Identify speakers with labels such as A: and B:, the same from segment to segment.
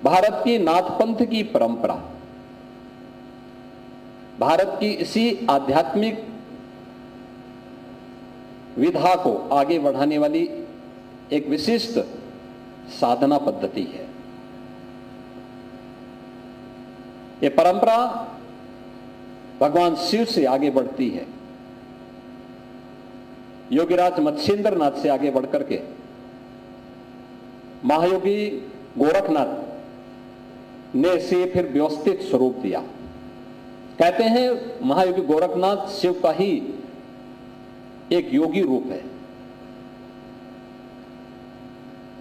A: भारत की नाथपंथ की परंपरा, भारत की इसी आध्यात्मिक विधा को आगे बढ़ाने वाली एक विशिष्ट साधना पद्धति है। यह परंपरा भगवान शिव से आगे बढ़ती है, योगीराज मत्स्येंद्र नाथ से आगे बढ़कर के महायोगी गोरखनाथ ने इसे फिर व्यवस्थित स्वरूप दिया। कहते हैं महायोगी गोरखनाथ शिव का ही एक योगी रूप है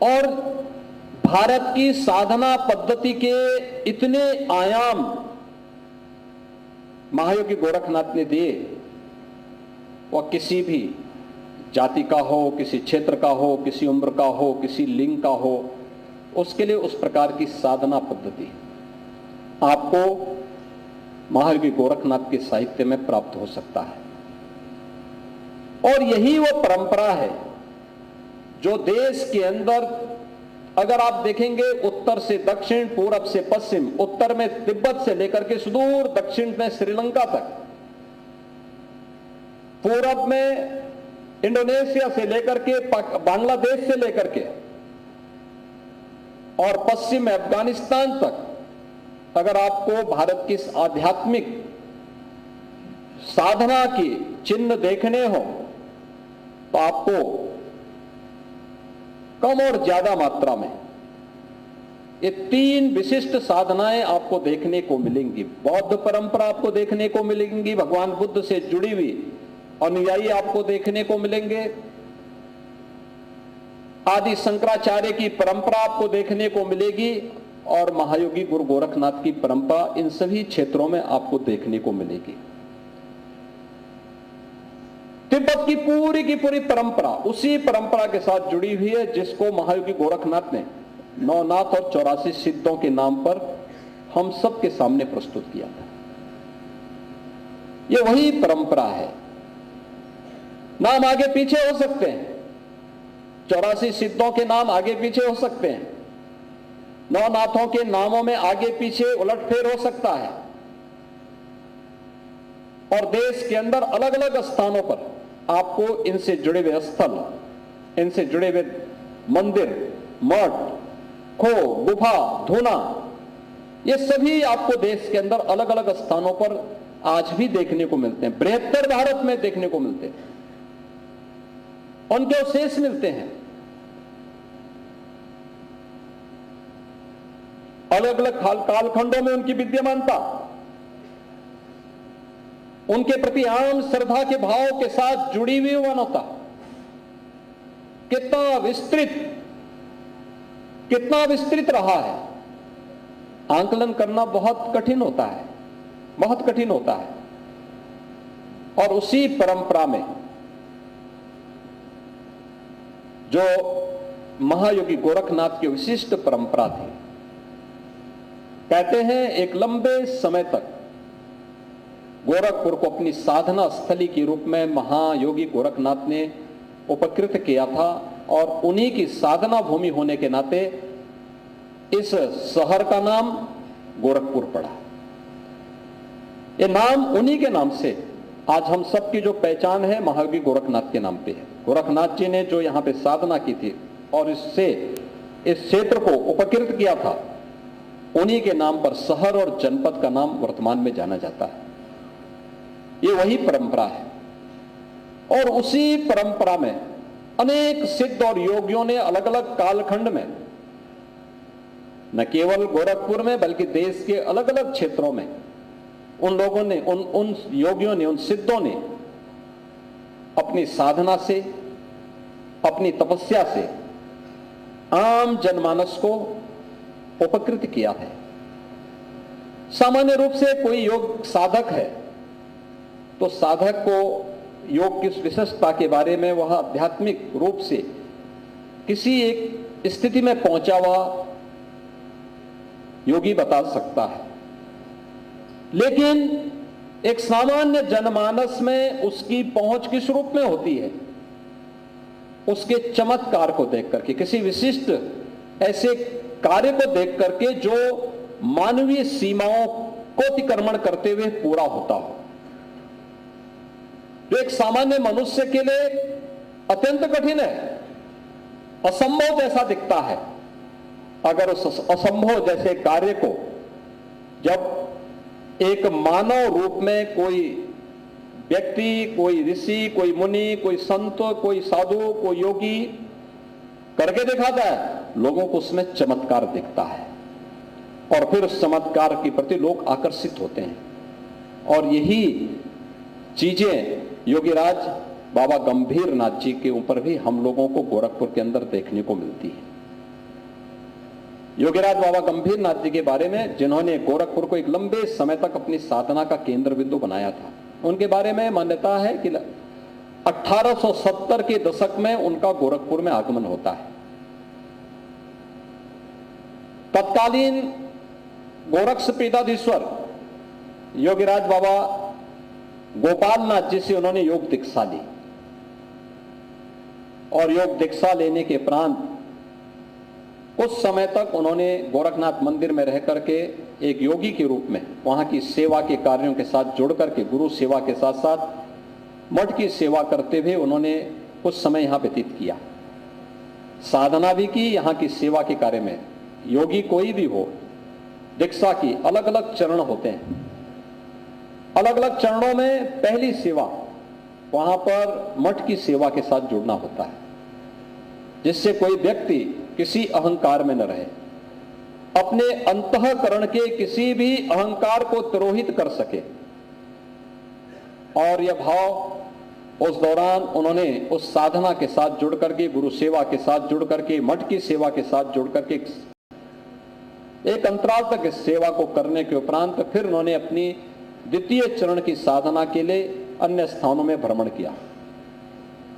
A: और भारत की साधना पद्धति के इतने आयाम महायोगी गोरखनाथ ने दिए, वह किसी भी जाति का हो, किसी क्षेत्र का हो, किसी उम्र का हो, किसी लिंग का हो, उसके लिए उस प्रकार की साधना पद्धति आपको महायोगी गोरखनाथ के साहित्य में प्राप्त हो सकता है। और यही वो परंपरा है जो देश के अंदर, अगर आप देखेंगे उत्तर से दक्षिण, पूरब से पश्चिम, उत्तर में तिब्बत से लेकर के सुदूर दक्षिण में श्रीलंका तक, पूरब में इंडोनेशिया से लेकर के बांग्लादेश से लेकर के और पश्चिम में अफगानिस्तान तक, अगर आपको भारत की आध्यात्मिक साधना की चिन्ह देखने हो तो आपको कम और ज्यादा मात्रा में ये तीन विशिष्ट साधनाएं आपको देखने को मिलेंगी। बौद्ध परंपरा आपको देखने को मिलेंगी, भगवान बुद्ध से जुड़ी हुई अनुयायी आपको देखने को मिलेंगे, आदि शंकराचार्य की परंपरा आपको देखने को मिलेगी और महायोगी गुरु गोरखनाथ की परंपरा इन सभी क्षेत्रों में आपको देखने को मिलेगी। तिब्बत की पूरी परंपरा उसी परंपरा के साथ जुड़ी हुई है जिसको महायोगी गोरखनाथ ने नवनाथ और 84 सिद्धों के नाम पर हम सब के सामने प्रस्तुत किया था। ये वही परंपरा है। नाम आगे पीछे हो सकते हैं, 84 सिद्धों के नाम आगे पीछे हो सकते हैं, नवनाथों के नामों में आगे पीछे उलटफेर हो सकता है और देश के अंदर अलग अलग स्थानों पर आपको इनसे जुड़े हुए स्थल, इनसे जुड़े हुए मंदिर, मठ, खो, गुफा, धूना, ये सभी आपको देश के अंदर अलग अलग स्थानों पर आज भी देखने को मिलते हैं। बृहत्तर भारत में देखने को मिलते हैं, उनके अवशेष मिलते हैं। अलग अलग कालखंडों में उनकी विद्यमानता, उनके प्रति आम श्रद्धा के भाव के साथ जुड़ी हुई मानवता कितना विस्तृत रहा है, आंकलन करना बहुत कठिन होता है, बहुत कठिन होता है। और उसी परंपरा में जो महायोगी गोरखनाथ की विशिष्ट परंपरा थी, कहते हैं एक लंबे समय तक गोरखपुर को अपनी साधना स्थली के रूप में महायोगी गोरखनाथ ने उपकृत किया था और उन्हीं की साधना भूमि होने के नाते इस शहर का नाम गोरखपुर पड़ा। ये नाम उन्हीं के नाम से आज हम सबकी जो पहचान है महायोगी गोरखनाथ के नाम पे है। गोरखनाथ जी ने जो यहाँ पे साधना की थी और इससे इस क्षेत्र को उपकृत किया था, उन्हीं के नाम पर शहर और जनपद का नाम वर्तमान में जाना जाता है। ये वही परंपरा है और उसी परंपरा में अनेक सिद्ध और योगियों ने अलग अलग कालखंड में, न केवल गोरखपुर में बल्कि देश के अलग अलग क्षेत्रों में, उन लोगों ने, उन योगियों ने, उन सिद्धों ने अपनी साधना से, अपनी तपस्या से आम जनमानस को उपकृत किया है। सामान्य रूप से कोई योग साधक है तो साधक को योग की विशेषता के बारे में वह आध्यात्मिक रूप से किसी एक स्थिति में पहुंचा हुआ योगी बता सकता है, लेकिन एक सामान्य जनमानस में उसकी पहुंच किस रूप में होती है? उसके चमत्कार को देख करके, किसी विशिष्ट ऐसे कार्य को देख करके जो मानवीय सीमाओं को अतिक्रमण करते हुए पूरा होता हो, जो एक सामान्य मनुष्य के लिए अत्यंत कठिन है, असंभव जैसा दिखता है। अगर उस असंभव जैसे कार्य को जब एक मानव रूप में कोई व्यक्ति, कोई ऋषि, कोई मुनि, कोई संत, कोई साधु, कोई योगी करके दिखाता है, लोगों को उसमें चमत्कार दिखता है और फिर उस चमत्कार के प्रति लोग आकर्षित होते हैं। और यही चीजें योगीराज बाबा गंभीर नाथ जी के ऊपर भी हम लोगों को गोरखपुर के अंदर देखने को मिलती है। योगीराज बाबा गंभीर नाथ जी के बारे में, जिन्होंने गोरखपुर को एक लंबे समय तक अपनी साधना का केंद्र बिंदु बनाया था, उनके बारे में मान्यता है कि 1870 के दशक में उनका गोरखपुर में आगमन होता है। तत्कालीन गोरक्ष पीठाधीश्वर योगीराज बाबा गोपाल नाथ जी से उन्होंने योग दीक्षा ली और योग दीक्षा लेने के उपरांत कुछ समय तक उन्होंने गोरखनाथ मंदिर में रह करके एक योगी के रूप में वहां की सेवा के कार्यों के साथ जुड़ करके गुरु सेवा के साथ साथ मठ की सेवा करते हुए उन्होंने कुछ समय यहां व्यतीत किया, साधना भी की, यहां की सेवा के कार्य में। योगी कोई भी हो, दीक्षा की अलग अलग चरण होते हैं, अलग अलग चरणों में पहली सेवा वहां पर मठ की सेवा के साथ जुड़ना होता है, जिससे कोई व्यक्ति किसी अहंकार में न रहे, अपने अंतःकरण के किसी भी अहंकार को तिरोहित कर सके। और यह भाव उस दौरान उन्होंने उस साधना के साथ जुड़ करके, गुरु सेवा के साथ जुड़ करके, मठ की सेवा के साथ जुड़ करके एक अंतराल तक इस सेवा को करने के उपरांत फिर उन्होंने अपनी द्वितीय चरण की साधना के लिए अन्य स्थानों में भ्रमण किया।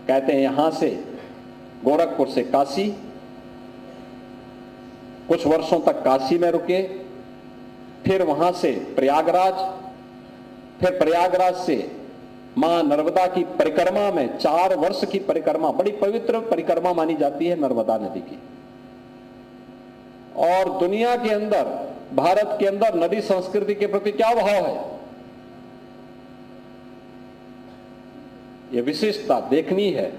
A: कहते हैं यहां से गोरखपुर से काशी, कुछ वर्षों तक काशी में रुके, फिर वहां से प्रयागराज, फिर प्रयागराज से मां नर्मदा की परिक्रमा में 4 वर्ष की परिक्रमा, बड़ी पवित्र परिक्रमा मानी जाती है नर्मदा नदी की। और दुनिया के अंदर, भारत के अंदर नदी संस्कृति के प्रति क्या भाव है, यह विशिष्टता देखनी है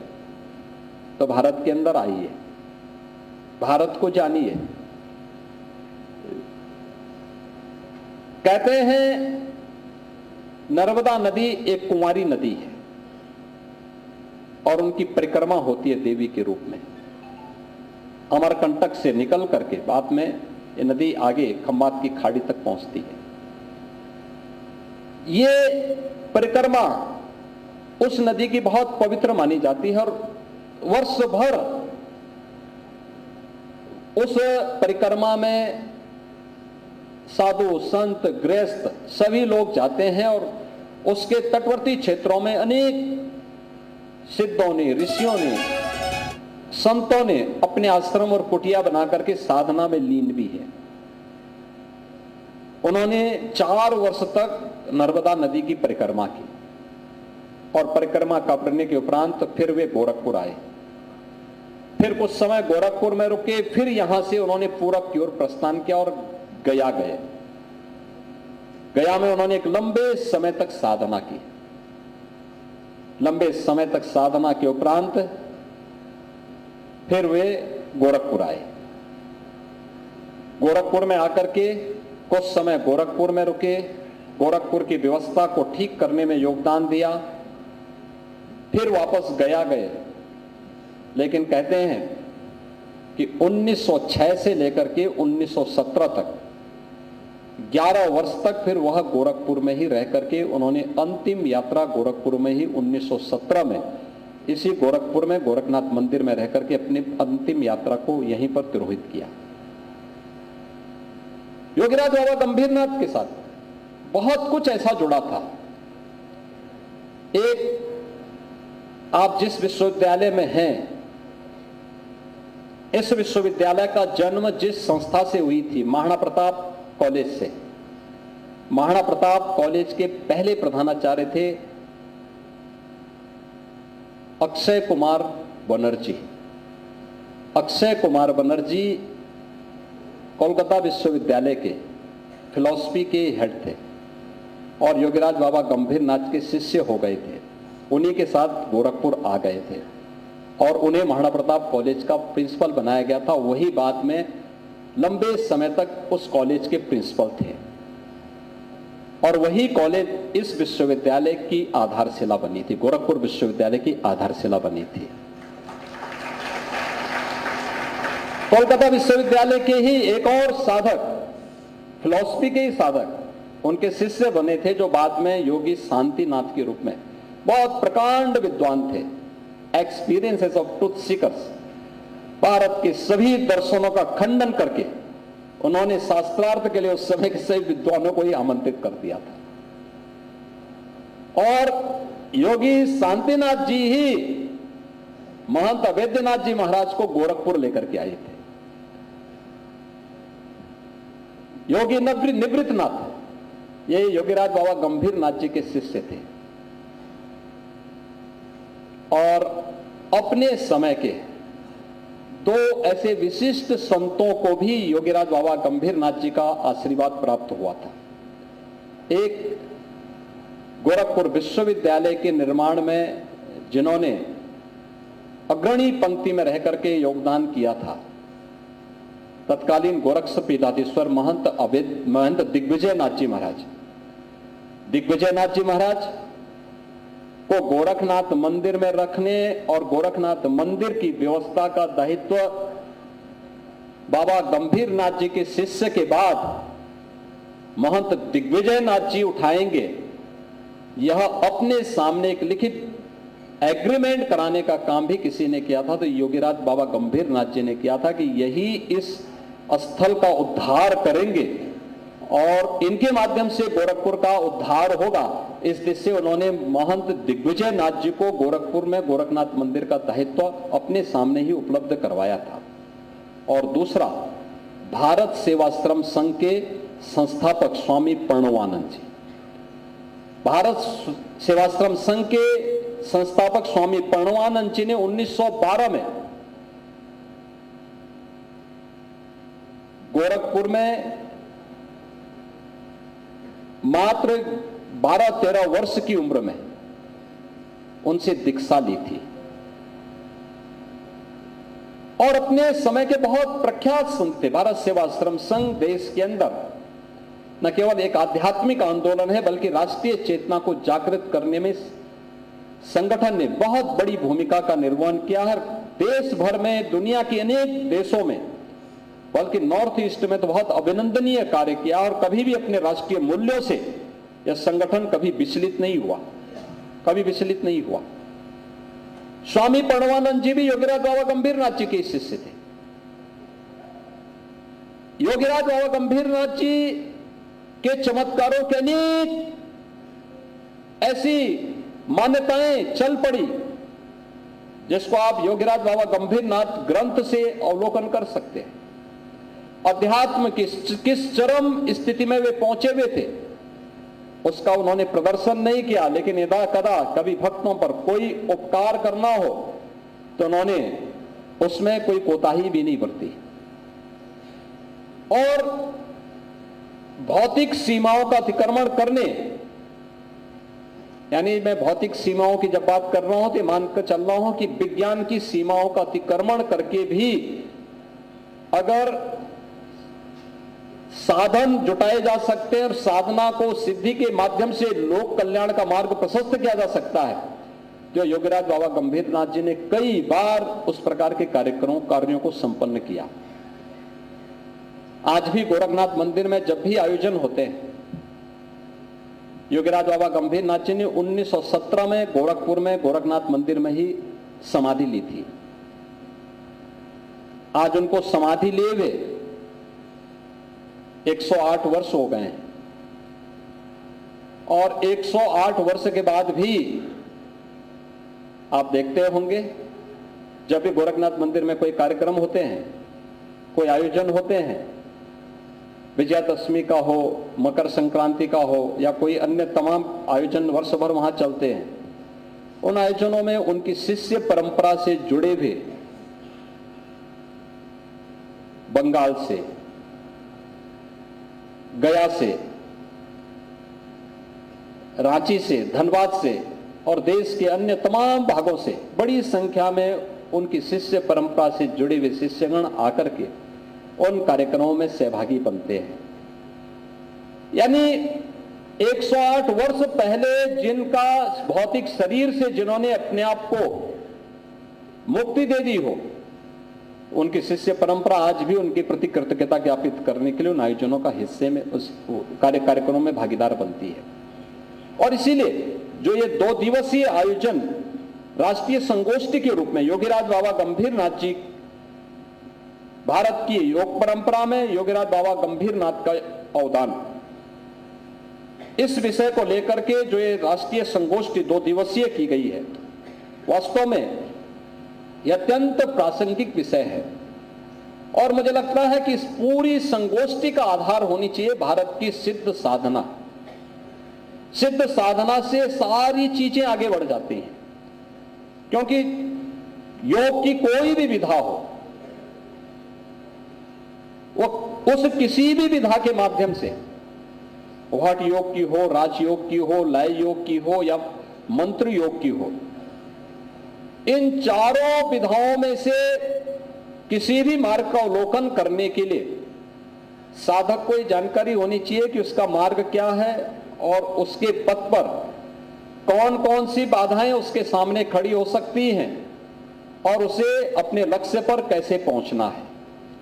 A: तो भारत के अंदर आइए, भारत को जानिए। कहते हैं नर्मदा नदी एक कुंवारी नदी है और उनकी परिक्रमा होती है देवी के रूप में। अमरकंटक से निकल करके बाद में ये नदी आगे खंबात की खाड़ी तक पहुंचती है। ये परिक्रमा उस नदी की बहुत पवित्र मानी जाती है और वर्ष भर उस परिक्रमा में साधु, संत, गृहस्थ सभी लोग जाते हैं और उसके तटवर्ती क्षेत्रों में अनेक सिद्धों ने, ऋषियों ने, संतों ने अपने आश्रम और कुटिया बना करके साधना में लीन भी है। उन्होंने 4 वर्ष तक नर्मदा नदी की परिक्रमा की और परिक्रमा करने के उपरांत फिर वे गोरखपुर आए, फिर कुछ समय गोरखपुर में रुके, फिर यहां से उन्होंने पूरब की ओर प्रस्थान किया और गया गए। गया में उन्होंने एक लंबे समय तक साधना की। लंबे समय तक साधना के उपरांत फिर वे गोरखपुर आए। गोरखपुर में आकर के कुछ समय गोरखपुर में रुके, गोरखपुर की व्यवस्था को ठीक करने में योगदान दिया, फिर वापस गया गए। लेकिन कहते हैं कि 1906 से लेकर के 1917 तक 11 वर्ष तक फिर वह गोरखपुर में ही रह करके उन्होंने अंतिम यात्रा गोरखपुर में ही 1917 में इसी गोरखपुर में गोरखनाथ मंदिर में रह करके अपनी अंतिम यात्रा को यहीं पर तिरोहित किया। योगीराज बाबा गंभीरनाथ के साथ बहुत कुछ ऐसा जुड़ा था। एक, आप जिस विश्वविद्यालय में हैं, इस विश्वविद्यालय का जन्म जिस संस्था से हुई थी, महाराणा प्रताप कॉलेज से। महाराणा प्रताप कॉलेज के पहले प्रधानाचार्य थे अक्षय कुमार बनर्जी। अक्षय कुमार बनर्जी कोलकाता विश्वविद्यालय के फिलॉसफी के हेड थे और योगीराज बाबा गंभीर नाथ के शिष्य हो गए थे। उन्हीं के साथ गोरखपुर आ गए थे और उन्हें महाराणा प्रताप कॉलेज का प्रिंसिपल बनाया गया था। वही बाद में लंबे समय तक उस कॉलेज के प्रिंसिपल थे और वही कॉलेज इस विश्वविद्यालय की आधारशिला बनी थी, गोरखपुर विश्वविद्यालय की आधारशिला बनी थी। कोलकाता विश्वविद्यालय के ही एक और साधक, फिलॉसफी के ही साधक, उनके शिष्य बने थे जो बाद में योगी शांतिनाथ के रूप में बहुत प्रकांड विद्वान थे। Experiences of truth seekers, Bharat के सभी दर्शनों का खंडन करके उन्होंने शास्त्रार्थ के लिए उस समय के सभी विद्वानों को ही आमंत्रित कर दिया था और योगी शांतिनाथ जी ही महंत अवैधनाथ जी महाराज को गोरखपुर लेकर के आए थे। योगी निवृत्तनाथ ये योगीराज बाबा गंभीर नाथ जी के शिष्य थे और अपने समय के दो ऐसे विशिष्ट संतों को भी योगीराज बाबा गंभीर नाथ जी का आशीर्वाद प्राप्त हुआ था। एक गोरखपुर विश्वविद्यालय के निर्माण में जिन्होंने अग्रणी पंक्ति में रह करके योगदान किया था, तत्कालीन गोरक्ष पीठाधीश्वर महंत दिग्विजय नाथ जी महाराज। दिग्विजय नाथ जी महाराज को गोरखनाथ मंदिर में रखने और गोरखनाथ मंदिर की व्यवस्था का दायित्व बाबा गंभीर नाथ जी के शिष्य के बाद महंत दिग्विजय नाथ जी उठाएंगे, यह अपने सामने एक लिखित एग्रीमेंट कराने का काम भी किसी ने किया था, तो योगीराज बाबा गंभीर नाथ जी ने किया था कि यही इस स्थल का उद्धार करेंगे और इनके माध्यम से गोरखपुर का उद्धार होगा। इस दृष्टि से उन्होंने महंत दिग्विजय नाथ जी को गोरखपुर में गोरखनाथ मंदिर का दायित्व अपने सामने ही उपलब्ध करवाया था। और दूसरा, भारत सेवाश्रम संघ के संस्थापक स्वामी प्रणवानंद जी, भारत सेवाश्रम संघ के संस्थापक स्वामी प्रणवानंद जी ने 1912 में गोरखपुर में मात्र 12-13 वर्ष की उम्र में उनसे दीक्षा ली थी और अपने समय के बहुत प्रख्यात संत थे। भारत सेवाश्रम संघ देश के अंदर न केवल एक आध्यात्मिक आंदोलन है बल्कि राष्ट्रीय चेतना को जागृत करने में संगठन ने बहुत बड़ी भूमिका का निर्वहन किया है। देश भर में, दुनिया के अनेक देशों में, बल्कि नॉर्थ ईस्ट में तो बहुत अभिनंदनीय कार्य किया और कभी भी अपने राष्ट्रीय मूल्यों से यह संगठन कभी विचलित नहीं हुआ, कभी विचलित नहीं हुआ। स्वामी प्रणवानंद जी भी योगीराज बाबा गंभीर नाथ जी के शिष्य थे। योगीराज बाबा गंभीर नाथ जी के चमत्कारों के अनेक ऐसी मान्यताएं चल पड़ी जिसको आप योगीराज बाबा गंभीर नाथ ग्रंथ से अवलोकन कर सकते हैं। अध्यात्म की किस चरम स्थिति में वे पहुंचे हुए थे उसका उन्होंने प्रदर्शन नहीं किया, लेकिन यदा कदा कभी भक्तों पर कोई उपकार करना हो तो उन्होंने उसमें कोई कोताही भी नहीं बरती और भौतिक सीमाओं का अतिक्रमण करने, यानी मैं भौतिक सीमाओं की जब बात कर रहा हूं तो मानकर चल रहा हूं कि विज्ञान की सीमाओं का अतिक्रमण करके भी अगर साधन जुटाए जा सकते हैं और साधना को सिद्धि के माध्यम से लोक कल्याण का मार्ग प्रशस्त किया जा सकता है, जो योगीराज बाबा गंभीर नाथ जी ने कई बार उस प्रकार के कार्यों को संपन्न किया। आज भी गोरखनाथ मंदिर में जब भी आयोजन होते हैं, योगीराज बाबा गंभीर नाथ जी ने 1917 में गोरखपुर में गोरखनाथ मंदिर में ही समाधि ली थी। आज उनको समाधि लिए हुए 108 वर्ष हो गए हैं और 108 वर्ष के बाद भी आप देखते होंगे जब भी गोरखनाथ मंदिर में कोई कार्यक्रम होते हैं, कोई आयोजन होते हैं, विजयादशमी का हो, मकर संक्रांति का हो या कोई अन्य तमाम आयोजन वर्ष भर वहां चलते हैं, उन आयोजनों में उनकी शिष्य परंपरा से जुड़े हुए बंगाल से गया से, रांची से, धनबाद से और देश के अन्य तमाम भागों से बड़ी संख्या में उनकी शिष्य परंपरा से जुड़े हुए शिष्यगण आकर के उन कार्यक्रमों में सहभागी बनते हैं। यानी 108 वर्ष पहले जिनका भौतिक शरीर से जिन्होंने अपने आप को मुक्ति दे दी हो, उनकी शिष्य परंपरा आज भी उनके प्रति कृतज्ञता ज्ञापित करने के लिए उन आयोजनों का हिस्से में, उस कार्यक्रमों में भागीदार बनती है। और इसीलिए जो ये 2 दिवसीय आयोजन राष्ट्रीय संगोष्ठी के रूप में योगीराज बाबा गंभीरनाथ जी, भारत की योग परंपरा में योगीराज बाबा गंभीरनाथ का अवदान, इस विषय को लेकर के जो ये राष्ट्रीय संगोष्ठी 2 दिवसीय की गई है, वास्तव में यह अत्यंत प्रासंगिक विषय है। और मुझे लगता है कि इस पूरी संगोष्ठी का आधार होनी चाहिए भारत की सिद्ध साधना। सिद्ध साधना से सारी चीजें आगे बढ़ जाती हैं, क्योंकि योग की कोई भी विधा हो, वो उस किसी भी विधा के माध्यम से, हठ योग की हो, राजयोग की हो, लय योग की हो या मंत्र योग की हो, इन चारों विधाओं में से किसी भी मार्ग का अवलोकन करने के लिए साधक को ये जानकारी होनी चाहिए कि उसका मार्ग क्या है और उसके पथ पर कौन कौन सी बाधाएं उसके सामने खड़ी हो सकती हैं और उसे अपने लक्ष्य पर कैसे पहुंचना है।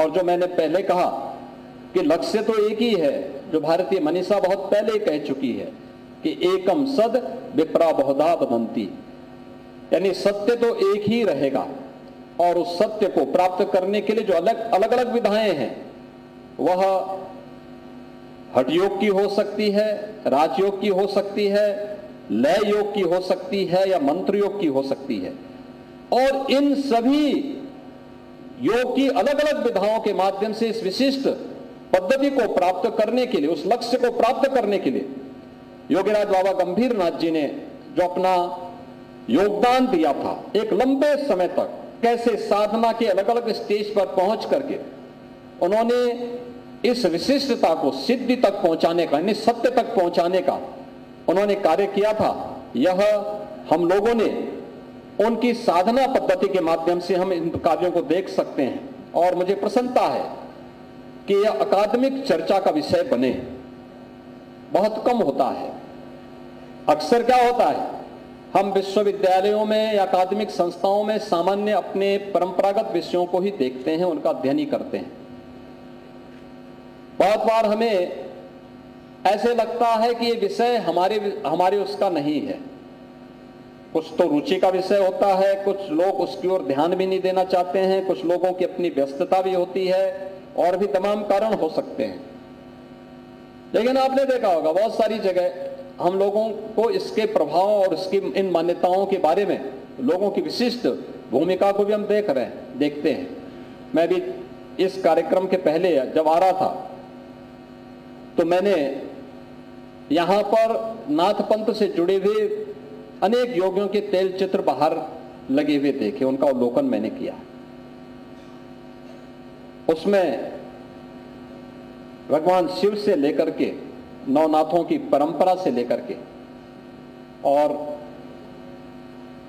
A: और जो मैंने पहले कहा कि लक्ष्य तो एक ही है, जो भारतीय मनीषा बहुत पहले कह चुकी है कि एकम सद विप्रा बहुधा वदंती, यानी सत्य तो एक ही रहेगा और उस सत्य को प्राप्त करने के लिए जो अलग अलग विधाएं हैं, वह हठ योग की हो सकती है, राजयोग की हो सकती है, लय योग की हो सकती है या मंत्र योग की हो सकती है। और इन सभी योग की अलग अलग विधाओं के माध्यम से इस विशिष्ट पद्धति को प्राप्त करने के लिए, उस लक्ष्य को प्राप्त करने के लिए योगीराज बाबा गंभीरनाथ जी ने जो अपना योगदान दिया था एक लंबे समय तक, कैसे साधना के अलग अलग स्टेज पर पहुंच करके उन्होंने इस विशिष्टता को सिद्धि तक पहुंचाने का, यानी सत्य तक पहुंचाने का उन्होंने कार्य किया था, यह हम लोगों ने उनकी साधना पद्धति के माध्यम से हम इन कार्यों को देख सकते हैं। और मुझे प्रसन्नता है कि यह अकादमिक चर्चा का विषय बने। बहुत कम होता है, अक्सर क्या होता है, हम विश्वविद्यालयों में या अकादमिक संस्थाओं में सामान्य अपने परंपरागत विषयों को ही देखते हैं, उनका अध्ययन ही करते हैं। बहुत बार हमें ऐसे लगता है कि ये विषय हमारे उसका नहीं है। कुछ तो रुचि का विषय होता है, कुछ लोग उसकी ओर ध्यान भी नहीं देना चाहते हैं, कुछ लोगों की अपनी व्यस्तता भी होती है और भी तमाम कारण हो सकते हैं। लेकिन आपने देखा होगा बहुत सारी जगह हम लोगों को इसके प्रभाव और इसकी इन मान्यताओं के बारे में लोगों की विशिष्ट भूमिका को भी हम देखते हैं। मैं भी इस कार्यक्रम के पहले जब आ रहा था तो मैंने यहां पर नाथ पंथ से जुड़े हुए अनेक योगियों के तेल चित्र बाहर लगे हुए देखे, उनका अवलोकन मैंने किया। उसमें भगवान शिव से लेकर के नवनाथों की परंपरा से लेकर के और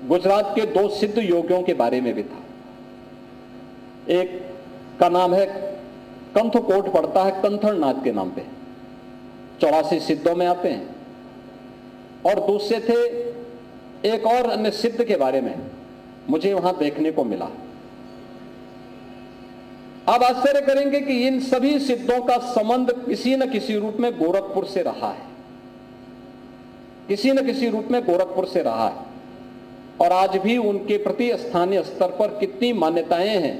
A: गुजरात के 2 सिद्ध योगियों के बारे में भी था। एक का नाम है कंथकोट, पड़ता है कंथड़नाथ के नाम पे, 84 सिद्धों में आते हैं। और दूसरे थे एक और अन्य सिद्ध के बारे में मुझे वहां देखने को मिला। आप आश्चर्य करेंगे कि इन सभी सिद्धों का संबंध किसी न किसी रूप में गोरखपुर से रहा है, किसी न किसी रूप में गोरखपुर से रहा है। और आज भी उनके प्रति स्थानीय स्तर पर कितनी मान्यताएं हैं।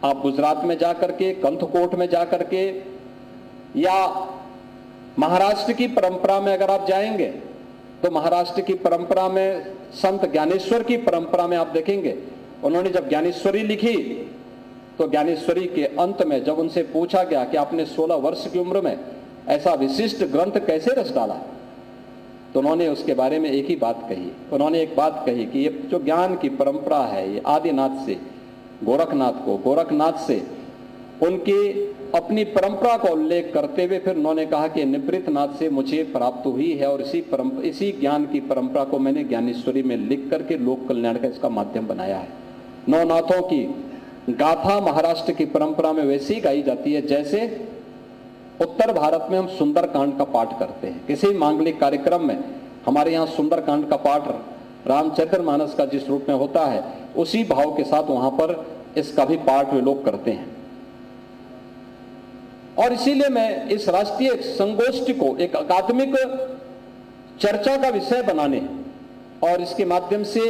A: आप गुजरात में जाकर के, कंथकोट में जाकर के, या महाराष्ट्र की परंपरा में अगर आप जाएंगे तो महाराष्ट्र की परंपरा में संत ज्ञानेश्वर की परंपरा में आप देखेंगे, उन्होंने जब ज्ञानेश्वरी लिखी तो ज्ञानेश्वरी के अंत में जब उनसे पूछा गया कि आपने 16 वर्ष की उम्र में ऐसा विशिष्ट ग्रंथ कैसे रच डाला, तो उन्होंने उसके बारे में एक ही बात कही। उन्होंने एक बात कही कि ये जो ज्ञान की परंपरा है, ये आदिनाथ से गोरखनाथ को, गोरखनाथ से उनके अपनी परंपरा का उल्लेख करते हुए फिर उन्होंने कहा कि निवृत्तनाथ से मुझे प्राप्त हुई है और इसी ज्ञान की परंपरा को मैंने ज्ञानेश्वरी में लिख करके लोक कल्याण का इसका माध्यम बनाया है। नवनाथों की गाथा महाराष्ट्र की परंपरा में वैसी ही गाई जाती है जैसे उत्तर भारत में हम सुंदरकांड का पाठ करते हैं। किसी मांगलिक कार्यक्रम में हमारे यहाँ सुंदरकांड का पाठ रामचरितमानस का जिस रूप में होता है उसी भाव के साथ वहां पर इसका भी पाठ वे लोग करते हैं। और इसीलिए मैं इस राष्ट्रीय संगोष्ठी को एक अकादमिक चर्चा का विषय बनाने और इसके माध्यम से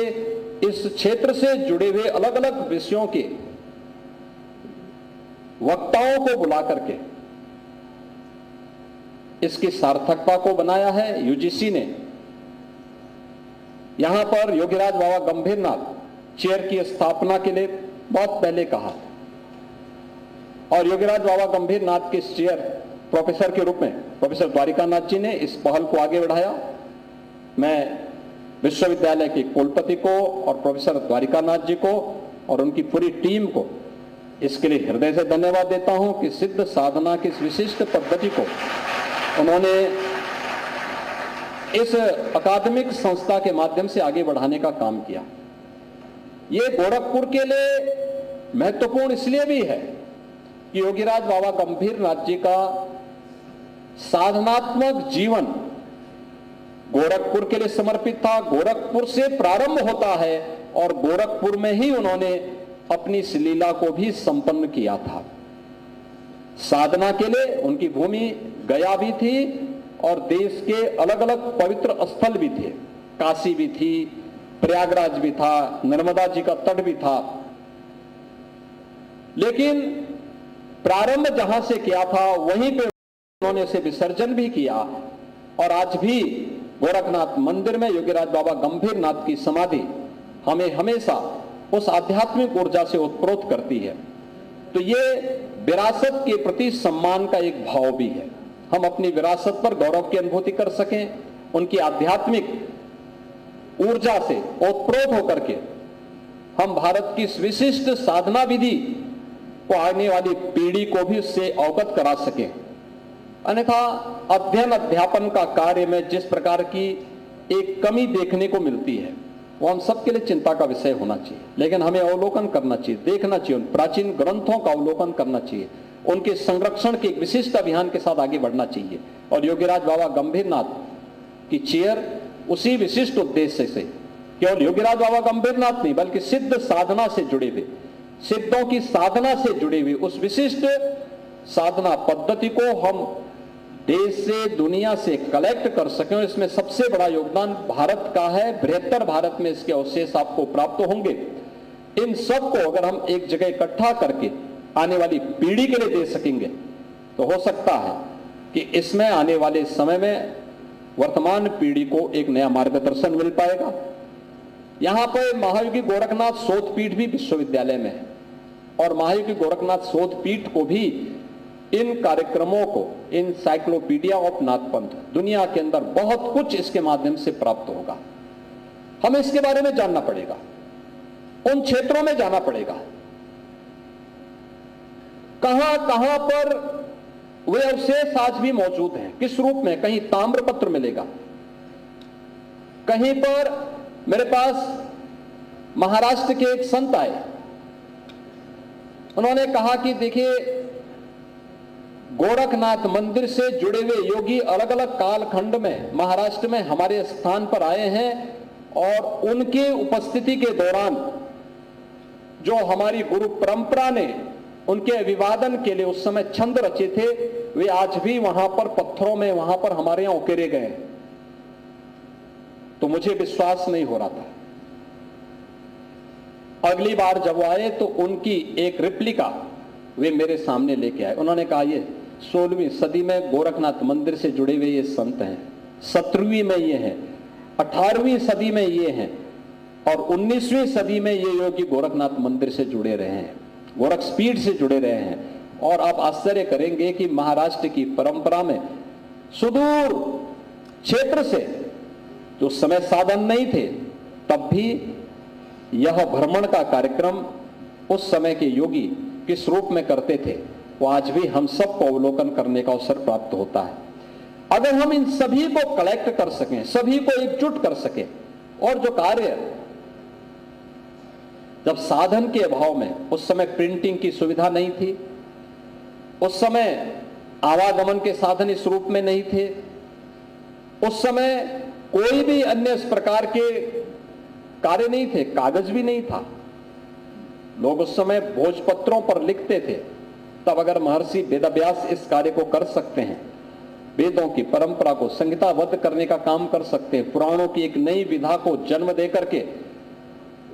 A: इस क्षेत्र से जुड़े हुए अलग अलग विषयों के वक्ताओं को बुला करके इसकी सार्थकता को बनाया है। यूजीसी ने यहां पर योगीराज बाबा गंभीरनाथ चेयर की स्थापना के लिए बहुत पहले कहा और योगीराज बाबा गंभीरनाथ के चेयर प्रोफेसर के रूप में प्रोफेसर द्वारिकानाथ जी ने इस पहल को आगे बढ़ाया। मैं विश्वविद्यालय के कुलपति को और प्रोफेसर द्वारिकानाथ जी को और उनकी पूरी टीम को इसके लिए हृदय से धन्यवाद देता हूं कि सिद्ध साधना की इस विशिष्ट पद्धति को उन्होंने इस अकादमिक संस्था के माध्यम से आगे बढ़ाने का काम किया। ये गोरखपुर के लिए महत्वपूर्ण इसलिए भी है कि योगीराज बाबा गंभीरनाथ जी का साधनात्मक जीवन गोरखपुर के लिए समर्पित था। गोरखपुर से प्रारंभ होता है और गोरखपुर में ही उन्होंने अपनी इस लीला को भी संपन्न किया था। साधना के लिए उनकी भूमि गया भी थी और देश के अलग अलग पवित्र स्थल भी थे। काशी भी थी, प्रयागराज भी था, नर्मदा जी का तट भी था। लेकिन प्रारंभ जहां से किया था वहीं पे उन्होंने उसे विसर्जन भी किया और आज भी गोरखनाथ मंदिर में योगीराज बाबा गंभीरनाथ की समाधि हमें हमेशा उस आध्यात्मिक ऊर्जा से उत्प्रोत करती है। तो ये विरासत के प्रति सम्मान का एक भाव भी है। हम अपनी विरासत पर गौरव की अनुभूति कर सकें, उनकी आध्यात्मिक ऊर्जा से ओतप्रोत होकर के हम भारत की इस विशिष्ट साधना विधि को आने वाली पीढ़ी को भी उससे अवगत करा सकें। अन्यथा अध्ययन अध्यापन का कार्य में जिस प्रकार की एक कमी देखने को मिलती है वो हम सबके लिए चिंता का विषय होना चाहिए। लेकिन हमें अवलोकन करना चाहिए, देखना चाहिए, उन प्राचीन ग्रंथों का अवलोकन करना चाहिए, उनके संरक्षण के एक विशिष्ट अभियान के साथ आगे बढ़ना चाहिए। और योगीराज बाबा गंभीरनाथ की चेयर उसी विशिष्ट उद्देश्य से केवल योगीराज बाबा गंभीरनाथ नहीं बल्कि सिद्ध साधना से जुड़े हुए, सिद्धों की साधना से जुड़े हुए उस विशिष्ट साधना पद्धति को हम देश से दुनिया से कलेक्ट कर सकें। इसमें सबसे बड़ा योगदान भारत का है। बृहत्तर भारत में इसके अवशेष आपको प्राप्त होंगे। इन सब को अगर हम एक जगह इकट्ठा करके आने वाली पीढ़ी के लिए दे सकेंगे तो हो सकता है कि इसमें आने वाले समय में वर्तमान पीढ़ी को एक नया मार्गदर्शन मिल पाएगा। यहां पर महायोगी गोरखनाथ शोध पीठ भी विश्वविद्यालय में है और महायोगी गोरखनाथ शोध पीठ को भी इन कार्यक्रमों को, इनसाइक्लोपीडिया ऑफ नाथपंथ, दुनिया के अंदर बहुत कुछ इसके माध्यम से प्राप्त होगा। हमें इसके बारे में जानना पड़ेगा, उन क्षेत्रों में जाना पड़ेगा कहां कहां पर वे अवशेष आज भी मौजूद हैं, किस रूप में। कहीं ताम्रपत्र मिलेगा, कहीं पर मेरे पास महाराष्ट्र के एक संत आए, उन्होंने कहा कि देखिए गोरखनाथ मंदिर से जुड़े हुए योगी अलग अलग कालखंड में महाराष्ट्र में हमारे स्थान पर आए हैं और उनके उपस्थिति के दौरान जो हमारी गुरु परंपरा ने उनके अभिवादन के लिए उस समय छंद रचे थे वे आज भी वहां पर पत्थरों में वहां पर हमारे यहां उकेरे गए। तो मुझे विश्वास नहीं हो रहा था। अगली बार जब आए तो उनकी एक रिप्लिका वे मेरे सामने लेके आए। उन्होंने कहा ये 16वीं सदी में गोरखनाथ मंदिर से जुड़े हुए ये संत हैं, 17वीं में ये हैं, 18वीं सदी में ये हैं और 19वीं सदी में ये योगी गोरखनाथ मंदिर से जुड़े रहे हैं, गोरखपीठ से जुड़े रहे हैं। और आप आश्चर्य करेंगे कि महाराष्ट्र की परंपरा में सुदूर क्षेत्र से जो समय साधन नहीं थे तब भी यह भ्रमण का कार्यक्रम उस समय के योगी किस रूप में करते थे वो आज भी हम सब को अवलोकन करने का अवसर प्राप्त होता है। अगर हम इन सभी को कलेक्ट कर सकें, सभी को एकजुट कर सकें, और जो कार्य जब साधन के अभाव में, उस समय प्रिंटिंग की सुविधा नहीं थी, उस समय आवागमन के साधन इस रूप में नहीं थे, उस समय कोई भी अन्य इस प्रकार के कार्य नहीं थे, कागज भी नहीं था, लोग उस समय भोजपत्रों पर लिखते थे। तब अगर महर्षि वेदव्यास इस कार्य को कर सकते हैं, वेदों की परंपरा को संहिताबद्ध करने का काम कर सकते हैं, पुराणों की एक नई विधा को जन्म दे करके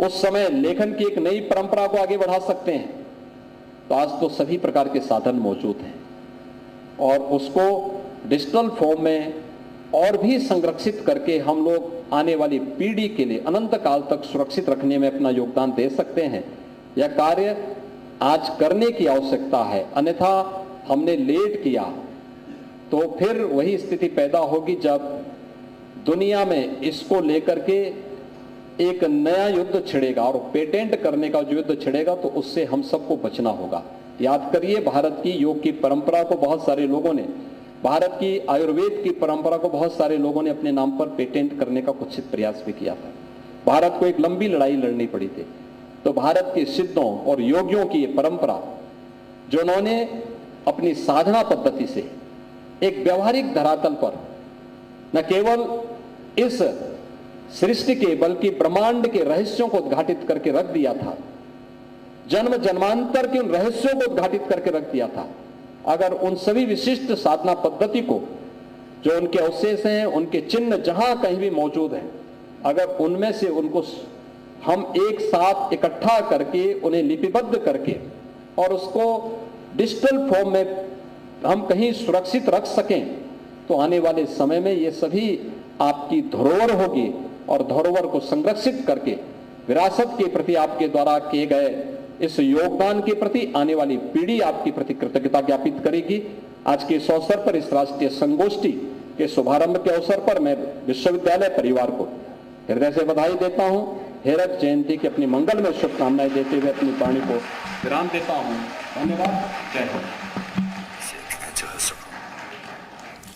A: उस समय लेखन की एक नई परंपरा को आगे बढ़ा सकते हैं, तो आज तो सभी प्रकार के साधन मौजूद हैं और उसको डिजिटल फॉर्म में और भी संरक्षित करके हम लोग आने वाली पीढ़ी के लिए अनंत काल तक सुरक्षित रखने में अपना योगदान दे सकते हैं। यह कार्य आज करने की आवश्यकता है, अन्यथा हमने लेट किया तो फिर वही स्थिति पैदा होगी जब दुनिया में इसको लेकर के एक नया युद्ध छिड़ेगा, और पेटेंट करने का जो युद्ध छिड़ेगा तो उससे हम सबको बचना होगा। याद करिए, भारत की योग की परंपरा को बहुत सारे लोगों ने, भारत की आयुर्वेद की परंपरा को बहुत सारे लोगों ने अपने नाम पर पेटेंट करने का कुछ प्रयास भी किया था। भारत को एक लंबी लड़ाई लड़नी पड़ी थी। तो भारत के सिद्धों और योगियों की ये परंपरा, जो उन्होंने अपनी साधना पद्धति से एक व्यवहारिक धरातल पर न केवल इस सृष्टि के बल्कि ब्रह्मांड के रहस्यों को उद्घाटित करके रख दिया था, जन्म जन्मांतर के उन रहस्यों को उद्घाटित करके रख दिया था। अगर उन सभी विशिष्ट साधना पद्धति को, जो उनके अवशेष हैं, उनके चिन्ह जहां कहीं भी मौजूद हैं, अगर उनमें से उनको हम एक साथ इकट्ठा करके उन्हें लिपिबद्ध करके और उसको डिजिटल फॉर्म में हम कहीं सुरक्षित रख सकें, तो आने वाले समय में ये सभी आपकी धरोहर होगी, और धरोहर को संरक्षित करके विरासत के प्रति आपके द्वारा किए गए इस योगदान के प्रति आने वाली पीढ़ी आपकी प्रति कृतज्ञता ज्ञापित करेगी। आज के इस अवसर पर, इस राष्ट्रीय संगोष्ठी के शुभारंभ के अवसर पर मैं विश्वविद्यालय परिवार को हृदय से बधाई देता हूं। हेरक जयंती की अपनी मंगलमय शुभकामनाएं देते हुए अपनी वाणी को विराम देता हूं। धन्यवाद। जय हिंद।